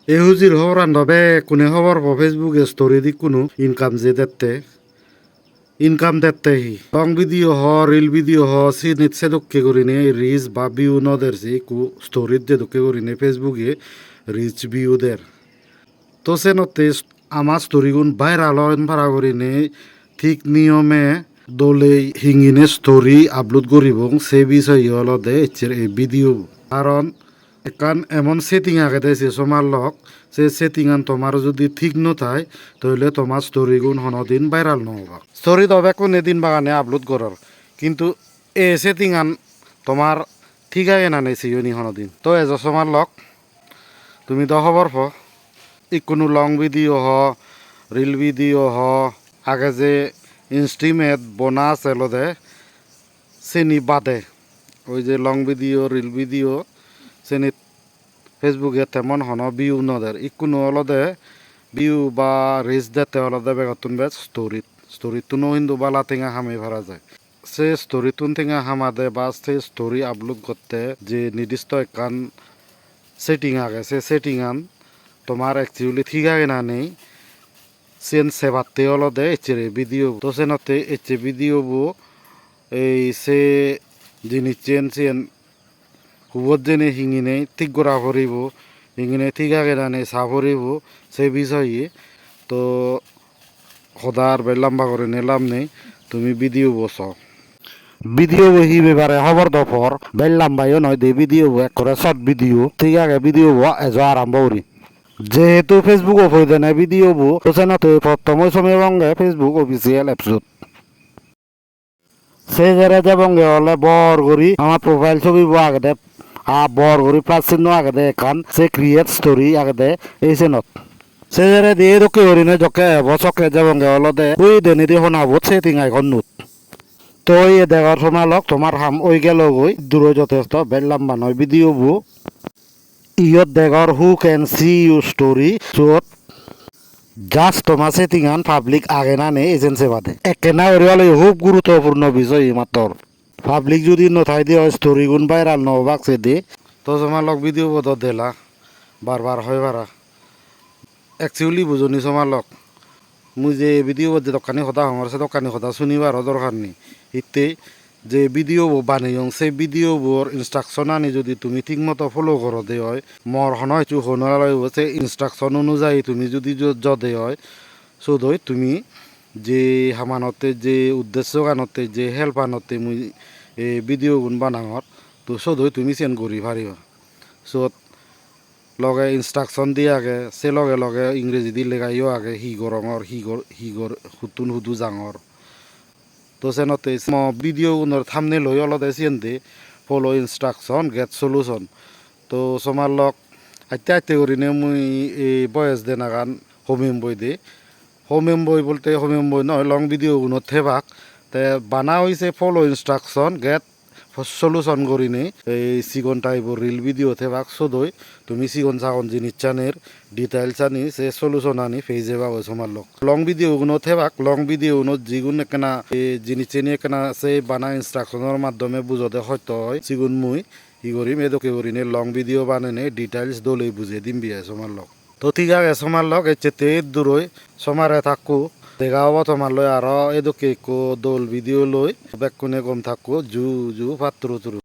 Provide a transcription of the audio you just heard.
এহুজির খবর আনবে কোনে খবর ফেসবুকে স্টোরি দি কোনো ইনকাম যে দেখতে ইনকাম দেখতে হি লং ভিডিও হ রিল ভিডিও হ সিনিত সে দক্ষে করিনে রিচ বা ভিউ নদের সে কু স্টোরিত যে দক্ষে করিনে ফেসবুকে রিচ ভিউ দের তো সে নতে আমার স্টোরিগুন ভাইরাল হন ভাড়া করিনে ঠিক নিয়মে দলে হিঙ্গিনে স্টোরি আপলোড করিব সে বিষয়ে হলদে এই ভিডিও কারণ একান এমন সেটিং আগে দেছে সমার লক সে সেটিং আন তোমার যদি ঠিক নথায় তাহলে তোমার স্টোরি গুণ হনদিন ভাইরাল নহবা স্টোরি তবে কোন দিন বাগানে আপলোড করার কিন্তু এ সেটিং আন তোমার ঠিক আগে না নেই সিওনি হনদিন তো এজ সমার লক তুমি তো খবর প কোনো লং ভিডিও হ রিল ভিডিও হ আগে যে ইনস্ট্রিমেট বোনাস এলো দে সেনি বাদে ওই যে লং ভিডিও রিল ভিডিও সেনি ফেসবুকে তেমন হন ভিউ নদের ইকুনো অলদে ভিউ বা রিচ দেতে অলদে বেগতুন বে স্টোরিত তুনো হিন্দু বালা টেঙা হামে ভরা যায় সে স্টোরি তুন টেঙা হামাদে বা সে স্টোরি আপলোড করতে যে নির্দিষ্ট একান সেটিং আগে সে সেটিং আন তোমার অ্যাকচুয়ালি ঠিক আগে না নেই সেন সেবাতে অলদে এচেরে ভিডিও তো সেনতে এচে ভিডিও বো এই সে জিনিস চেন চেন হুবত জেনে হিঙিনে ঠিক করা ভরিব হিঙিনে ঠিক আগে জানে চা ভরিব সে বিষয়ে তো সদার বে লম্বা করে নিলাম নেই তুমি ভিডিও বস ভিডিও বহি বেবারে খবর দফর বেল লম্বাইও নয় দে ভিডিও এক করে শর্ট ভিডিও ঠিক আগে ভিডিও এজ আরম্ভ করি যেহেতু ফেসবুক অফ হয়ে দেয় ভিডিও বো তো সেনাতে প্রথম সময় বঙ্গে ফেসবুক অফিসিয়াল অ্যাপসত সে যারা যাবঙ্গে হলে বর করি আমার প্রোফাইল ছবি আগে দে বর করি প্লাস চিহ্ন আগে দে এখান সে ক্রিয়েট স্টোরি আগে দে এই চেনত সে যারা দিয়ে রকি হরিনে জকে হব চকে যাবঙ্গে হলে দে ওই দেনি দি শোনাবো সে টিঙাই খন নুত তো এই দেখার শোনালক তোমার হাম ওই গেল গই দূরে যথেষ্ট বেল লম্বা নয় ভিডিও বো ইয়ত দেগর who can see you story চোত জাস্ট তোমার সেটিং আন পাবলিক আগে না নেই এজেন্সি বাদে একে না ওরিয়ালে খুব গুরুত্বপূর্ণ বিষয় মাত্র পাবলিক যদি নথাই দিয়ে স্টোরি গুণ ভাইরাল নহবাকছে দে তো তোমার লগ ভিডিও বদ দেলা বারবার হয় বারা একচুয়ালি বুঝনি তোমার লগ মুই যে ভিডিও যে দোকানি সদা আমার সে দোকানি সদা শুনিবারও দরকার নেই ইতে যে ভিডিও বানাইং সেই ভিডিও বোর ইনস্ট্রাকশন আনি যদি তুমি ঠিকমতো ফলো করো দে হয় মর হনয় চু হনয় সে ইনস্ট্রাকশন অনুযায়ী তুমি যদি যদে হয় সদয় তুমি যে হামানতে যে উদ্দেশ্য গানতে যে হেল্প আনতে মুই এই ভিডিও গুণ বানাঙর তো সদয় তুমি সেন্ড করি পারিবা সত লগে ইনস্ট্রাকশন দিয়ে আগে সে লগে লগে ইংরেজি দি লেগাইও আগে হি গরঙর হি গর হুতুন হুদু জাঙর তো সেনতে ভিডিও গুণর থামনে লই অলদে সিয়েন্তে ফলো ইনস্ট্রাকশন গেট সলিউশন তো সমার লক আইতে আইতে করিনে মুই এই বয়স দে নাগান হোমিম বই দে হোমিম বই বলতে হোমিম বই নয় লং ভিডিও গুণর থেবাক তে বানা হয়েছে ফলো ইনস্ট্রাকশন গেট সলিউশন করিনে এই সিগন টাইপর রিল ভিডিও থেবাক সদই তুমি সিগন সাগন জিনিস চানের ডিটেলস আনি সে সলিউশন আনি ফেজে পাবো সমার লোক লং ভিডিও গুলো থেবাক লং ভিডিও গুলো যিগুন একনা এই জিনিস চেনি একনা সে বানা ইনস্ট্রাকশনের মাধ্যমে বুঝতে হয়তো হয় সিগুন মুই ই করিম এদকে করিনে লং ভিডিও বানানে ডিটেলস দলেই বুঝে দিম বিয়ে সমার লোক তো ঠিক আছে সমার লোক এর চেতে দূরই সমারে থাকু দেখা হব তোমার লই আর এদকে দোল ভিডিও লই বেকুনে কম থাকু জু জু পাত্র